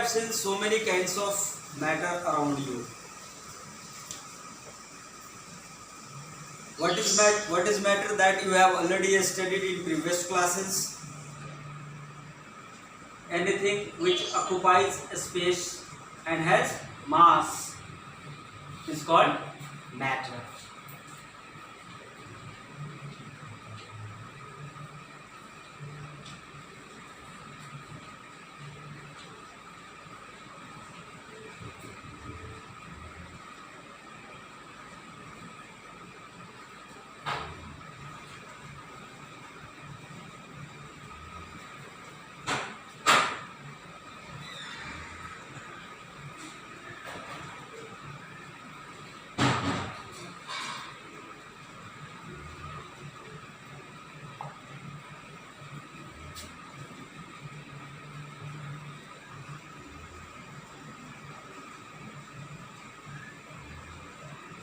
have seen so many kinds of matter around you. What is matter that you have already studied in previous classes? Anything which occupies a space and has mass is called matter.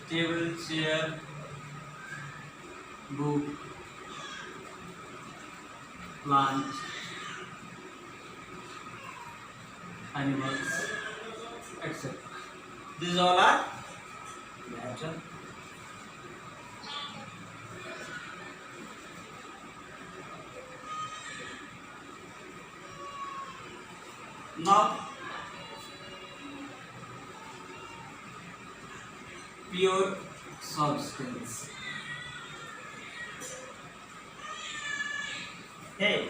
Table, chair, book, plant, animals, etc. These all are matter. Now, pure substance. Hey,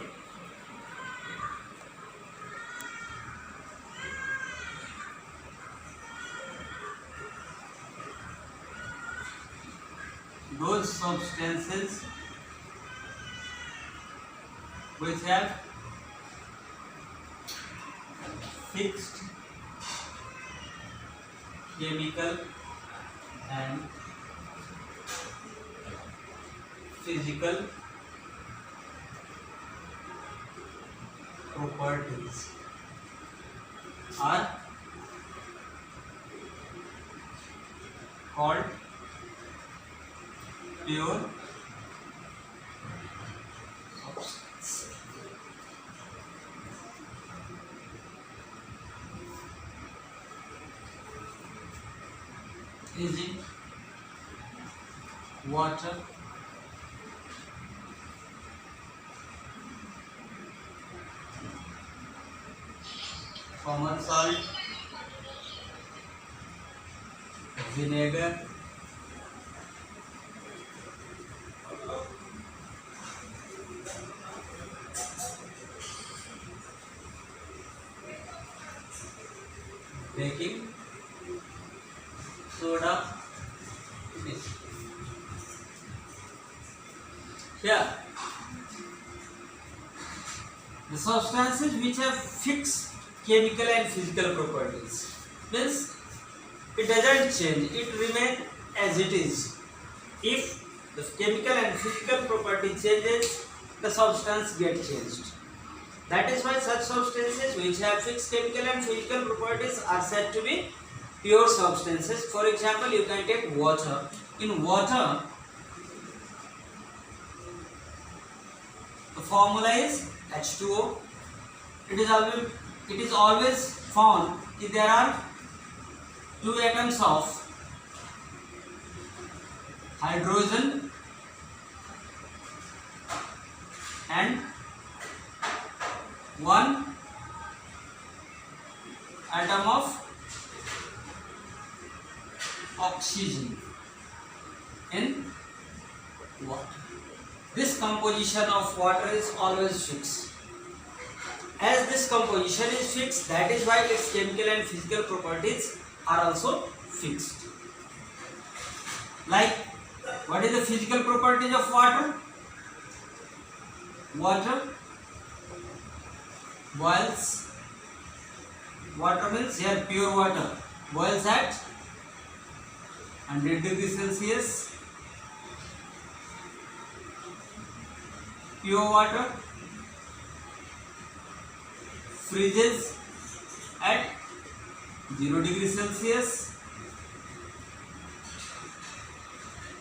those substances which have fixed chemical and physical properties are called pure substance. Is it water, common salt, vinegar, baking soda? Here, the substances which have fixed chemical and physical properties means it doesn't change, it remains as it is. If the chemical and physical property changes, the substance gets changed. That is why such substances which have fixed chemical and physical properties are said to be pure substances. For example, you can take water. In water, the formula is H2O. It is always found if there are two atoms of hydrogen and one atom of oxygen in water. This composition of water is always fixed. As this composition is fixed, that is why its chemical and physical properties are also fixed. Like, what is the physical properties of water? Water boils. Water means here pure water boils at 100 degrees Celsius. Pure water freezes at 0 degrees Celsius.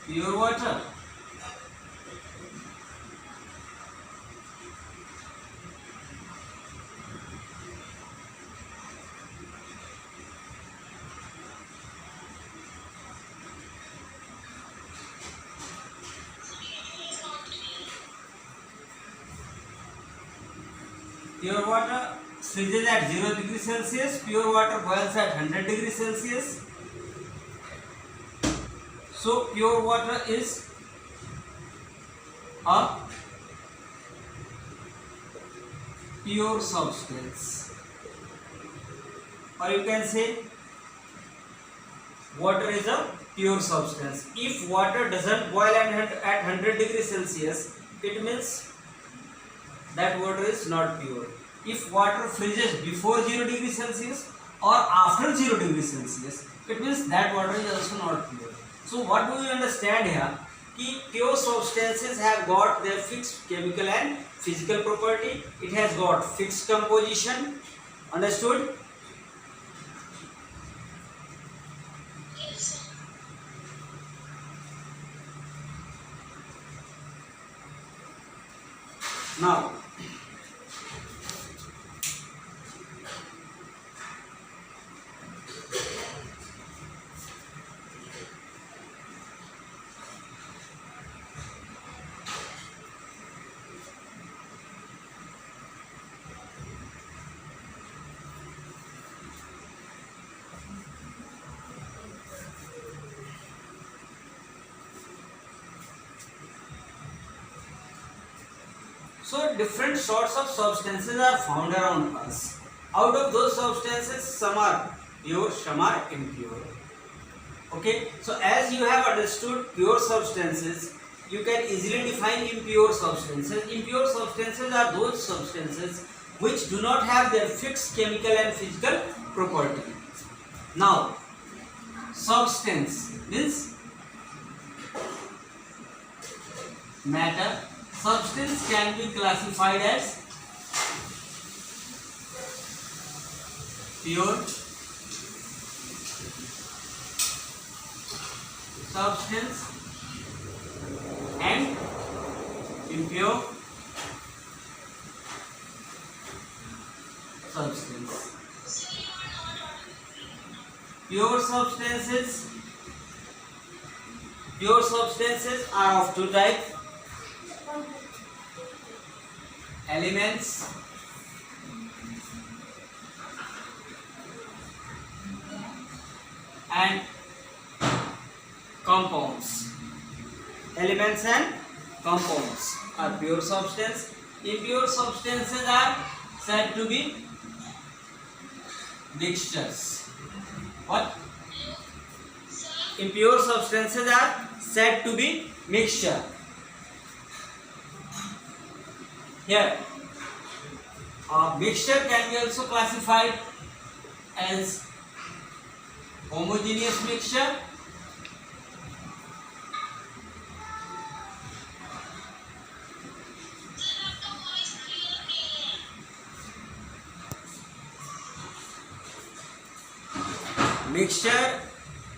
Pure water Pure water freezes at 0 degree Celsius. Pure water boils at 100 degree Celsius. So pure water is a pure substance, or you can say water is a pure substance. If water doesn't boil at 100 degrees Celsius, it means that water is not pure. If water freezes before 0 degrees Celsius or after 0 degrees Celsius, it means that water is also not pure. So what do we understand here? कि pure substances have got their fixed chemical and physical property. It has got fixed composition. Understood? Now so different sorts of substances are found around us. Out of those substances, some are pure, some are impure. Okay, so as you have understood pure substances, you can easily define impure substances. Impure substances are those substances which do not have their fixed chemical and physical property. Now, substance means matter. Substance can be classified as pure substance and impure substance. Pure substances are of two types: elements and compounds. Elements and compounds are pure substance. Impure substances are said to be mixtures. What? Impure substances are said to be mixture. Here, a mixture can be also classified as homogeneous mixture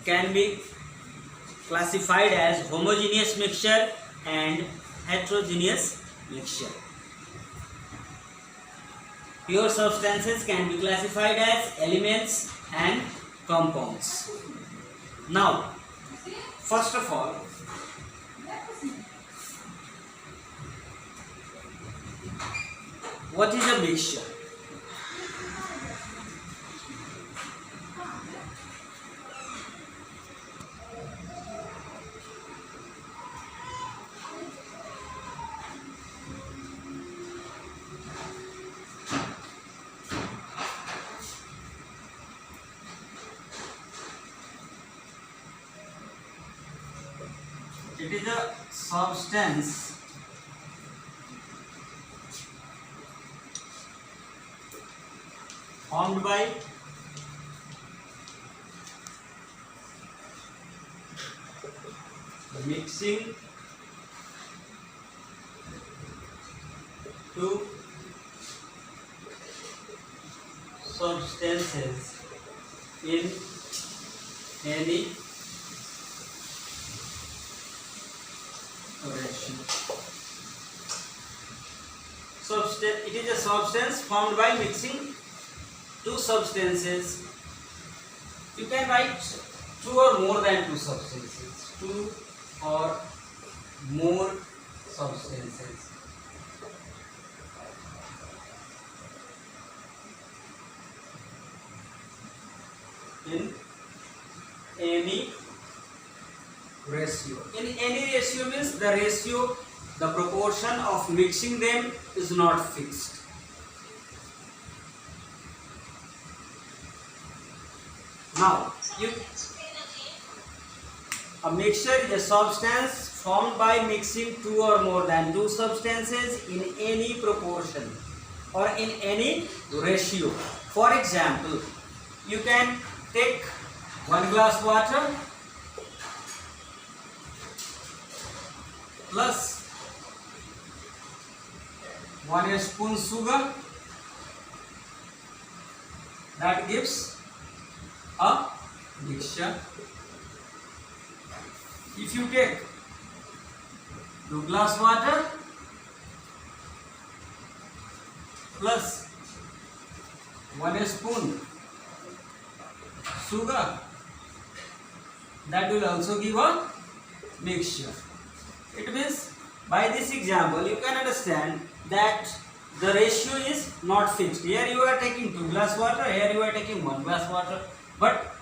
can be classified as homogeneous mixture and heterogeneous mixture. Pure substances can be classified as elements and compounds. Now, first of all, what is a mixture? It is a substance formed by mixing two substances in any reaction. It is a substance formed by mixing two substances. You can write two or more than two substances. Two or more substances. in any ratio. In any ratio means the ratio, the proportion of mixing them is not fixed. Now, a mixture is a substance formed by mixing two or more than two substances in any proportion or in any ratio. For example, you can take 1 glass water plus 1 spoon sugar, that gives a mixture. If you take 2 glass water plus 1 spoon sugar, that will also give a mixture. It means by this example you can understand that the ratio is not fixed. Here you are taking 2 glass water, here you are taking 1 glass water, but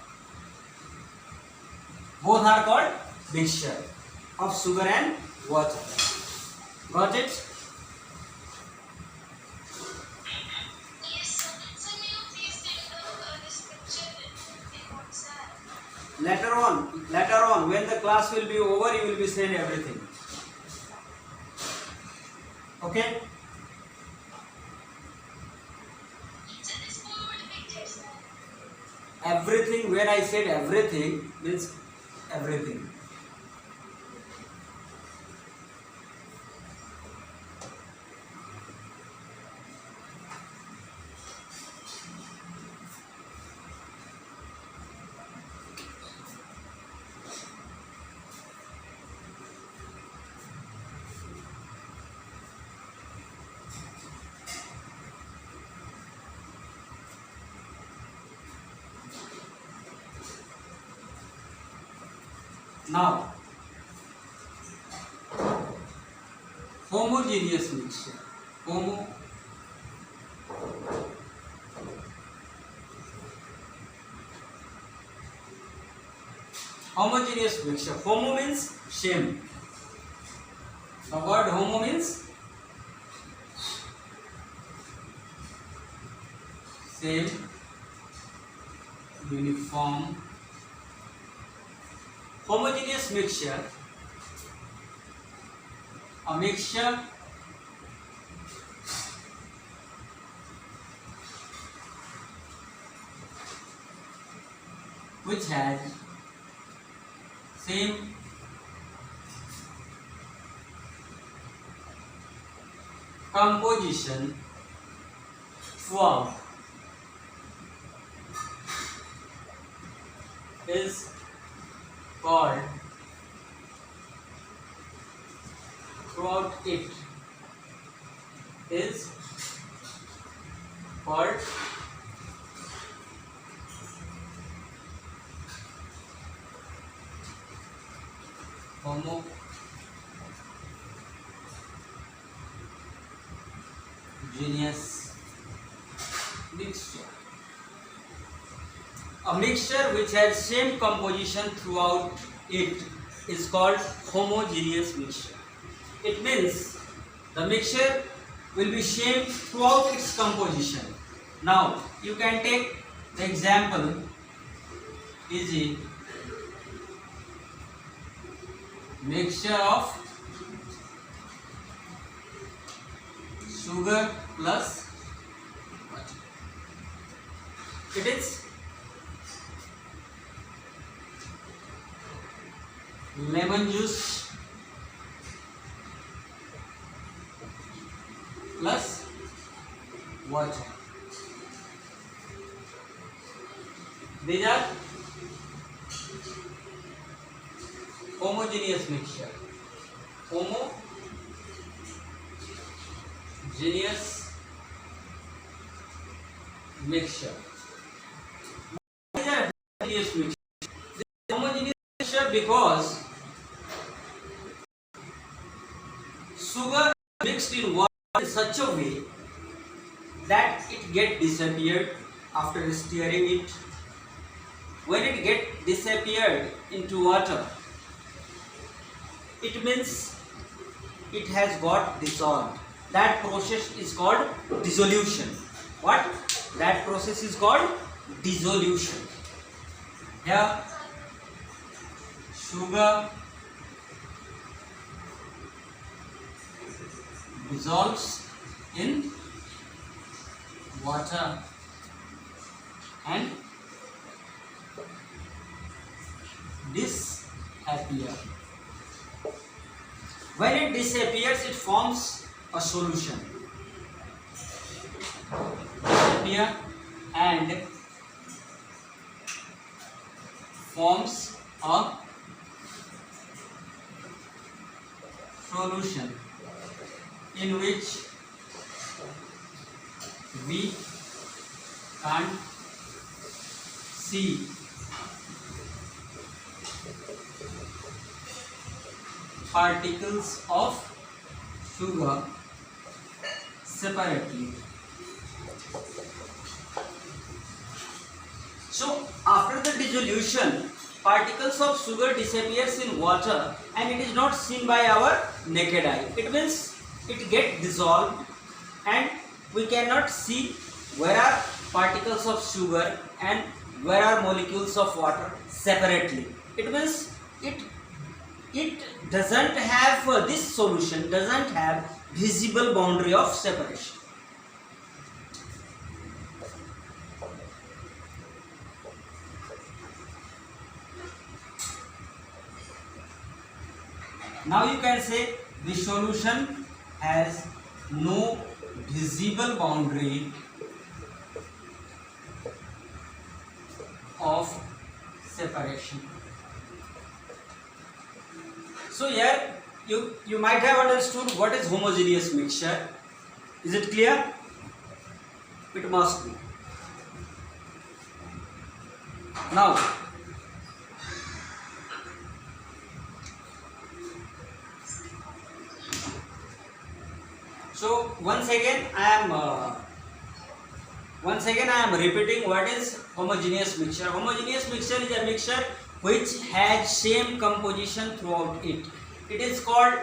both are called mixture of sugar and water. Got it? Yes, sir. So, may you please send this picture in WhatsApp? Later on, when the class will be over, you will be sending everything. Okay? So, this phone would be pictures, sir. Everything, when I said everything, means everything. Now, homogeneous mixture. Homogeneous mixture. Homo means same. The word homo means same, uniform. Homogeneous mixture, a mixture which has same composition throughout is called throughout it is called homogeneous mixture. A mixture which has same composition throughout it is called homogeneous mixture. It means the mixture will be same throughout its composition. Now you can take the example is a mixture of sugar plus water. It is lemon juice plus water. These are homogeneous mixture. Homogeneous mixture. These are homogeneous mixture. This is homogeneous mixture because sugar mixed in water in such a way that it get disappeared after stirring it. when it get disappeared into water, it means it has got dissolved. That process is called dissolution. What? That process is called dissolution. Here, sugar dissolves in water and disappear. When it disappears, it forms a solution. Disappear and forms a solution in which we can't see particles of sugar separately. So after the dissolution, particles of sugar disappears in water and it is not seen by our naked eye. It means it gets dissolved and we cannot see where are particles of sugar and where are molecules of water separately. It means it doesn't have this solution doesn't have visible boundary of separation. Now you can say the solution has no visible boundary of separation. So here you might have understood what is homogeneous mixture. Is it clear? It must be. Now so once again I am repeating what is homogeneous mixture. Homogeneous mixture is a mixture which has same composition throughout it. It is called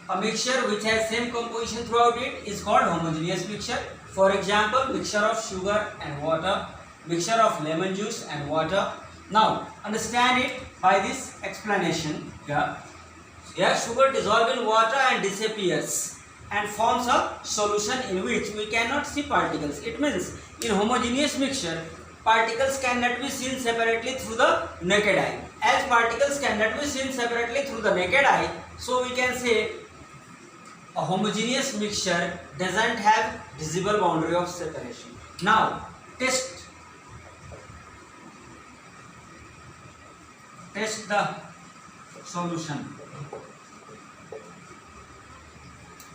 a mixture which has same composition throughout it is called homogeneous mixture. For example, mixture of sugar and water, mixture of lemon juice and water. Now understand it by this explanation. Here sugar dissolves in water and disappears and forms a solution in which we cannot see particles. It means in homogeneous mixture, particles cannot be seen separately through the naked eye. As particles cannot be seen separately through the naked eye, so we can say a homogeneous mixture doesn't have visible boundary of separation. Now test the solution.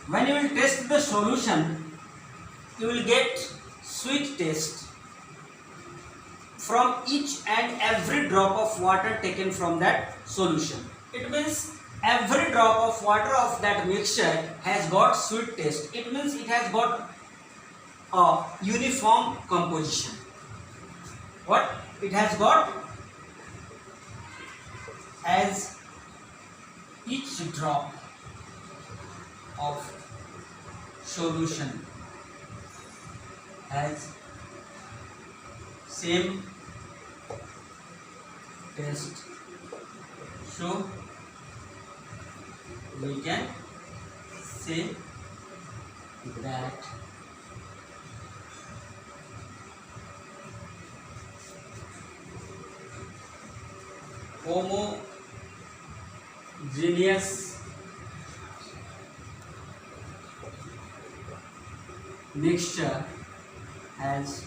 When you will test the solution, you will get sweet taste from each and every drop of water taken from that solution. It means every drop of water of that mixture has got sweet taste. It means it has got a uniform composition. What? It has got, as each drop of solution has same taste, so we can say that homogeneous mixture has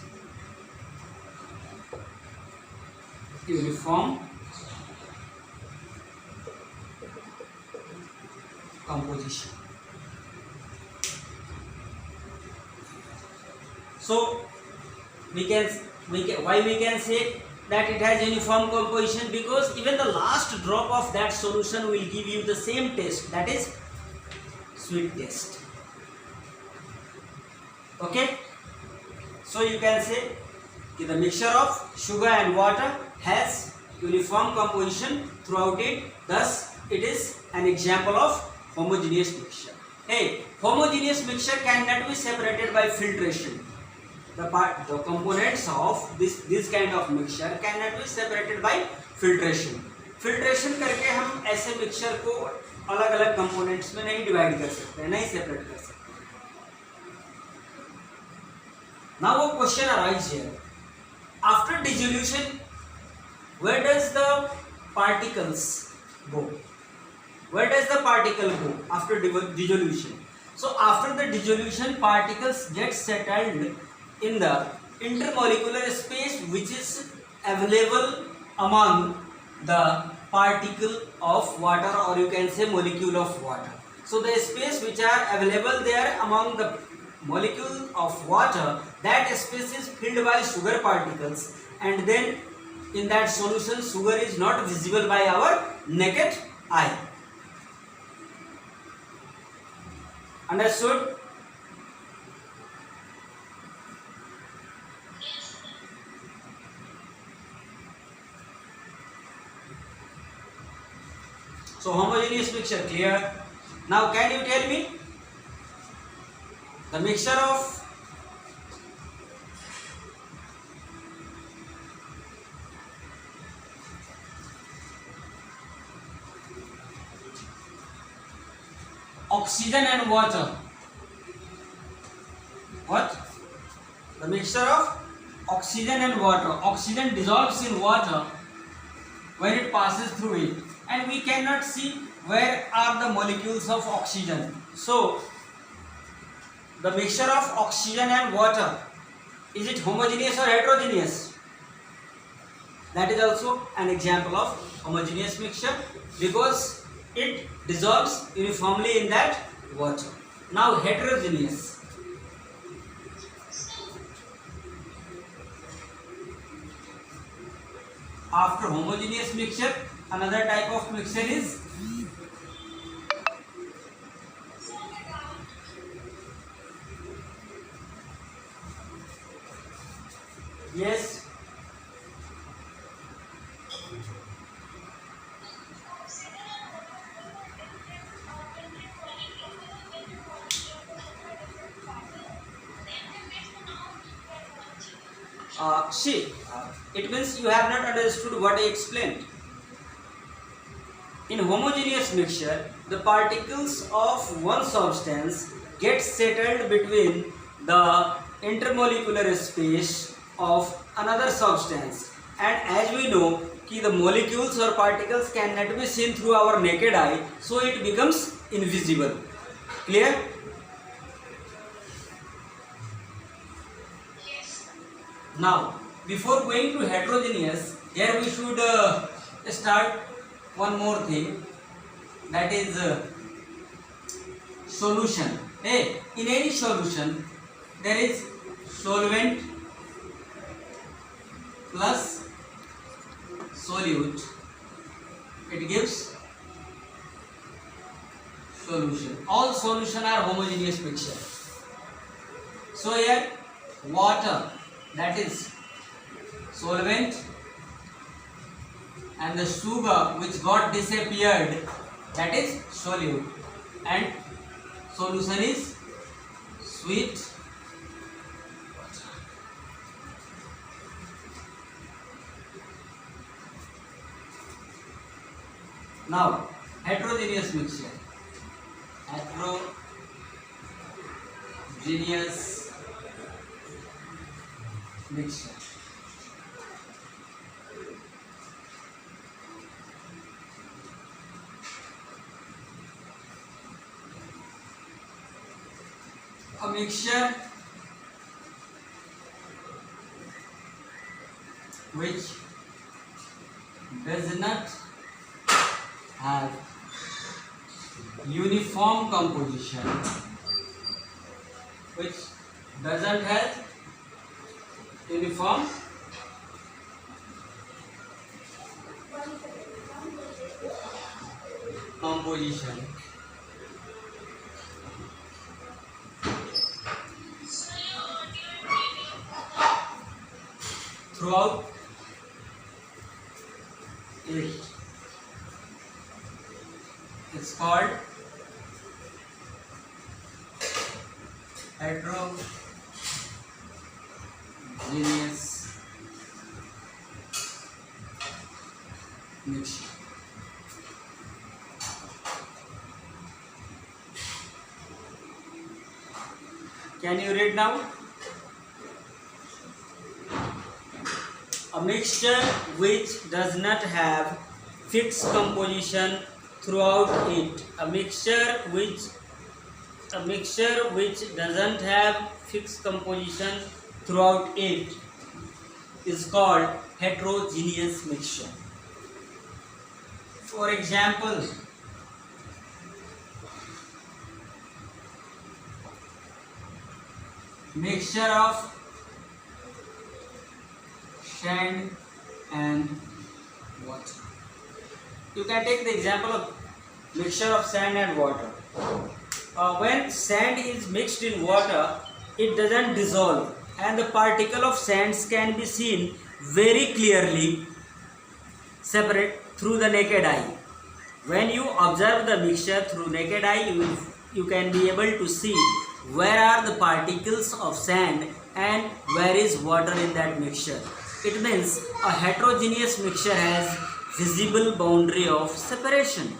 uniform composition. So why we can say that it has uniform composition, because even the last drop of that solution will give you the same taste, that is sweet taste. Okay, so you can say the mixture of sugar and water has uniform composition throughout it, thus it is an example of homogeneous mixture. Hey, homogeneous mixture cannot be separated by filtration. The components of this kind of mixture cannot be separated by filtration. Filtration करके हम ऐसे mixture को अलग अलग components में नहीं divide कर सकते, नहीं सेपरेट कर सकते. Now a question arises here. After dissolution, where does the particles go? Where does the particle go after dissolution? So after the dissolution, particles get settled in the intermolecular space which is available among the particle of water, or you can say molecule of water. So the space which are available there among the molecule of water, that space is filled by sugar particles, and then in that solution sugar is not visible by our naked eye. Understood? So homogeneous mixture clear. Now can you tell me the mixture of oxygen and water? What? The mixture of oxygen and water. Oxygen dissolves in water when it passes through it, and we cannot see where are the molecules of oxygen. So the mixture of oxygen and water, is it homogeneous or heterogeneous? That is also an example of homogeneous mixture because it dissolves uniformly in that water. Now heterogeneous. After homogeneous mixture, another type of mixture is yes. It means you have not understood what I explained. In homogeneous mixture, the particles of one substance get settled between the intermolecular space of another substance, and as we know कि the molecules or particles cannot be seen through our naked eye, so it becomes invisible. Clear? Yes. Now, before going to heterogeneous, here we should start one more thing, that is solution. Hey, in any solution, there is solvent plus solute. It gives solution. All solution are homogeneous mixture. So here water, that is solvent, and the sugar which got disappeared, that is solute, and solution is sweet water. Now heterogeneous mixture. Heterogeneous mixture. A mixture which does not have uniform composition, which doesn't have uniform composition throughout it is called heterogeneous mixture. Can you read now? A mixture which does not have fixed composition throughout it. A mixture which doesn't have fixed composition throughout it is called heterogeneous mixture. For example, mixture of sand and water. You can take the example of mixture of sand and water. When sand is mixed in water, it doesn't dissolve, and the particle of sands can be seen very clearly separate through the naked eye. When you observe the mixture through naked eye, you can be able to see where are the particles of sand and where is water in that mixture. It means a heterogeneous mixture has visible boundary of separation.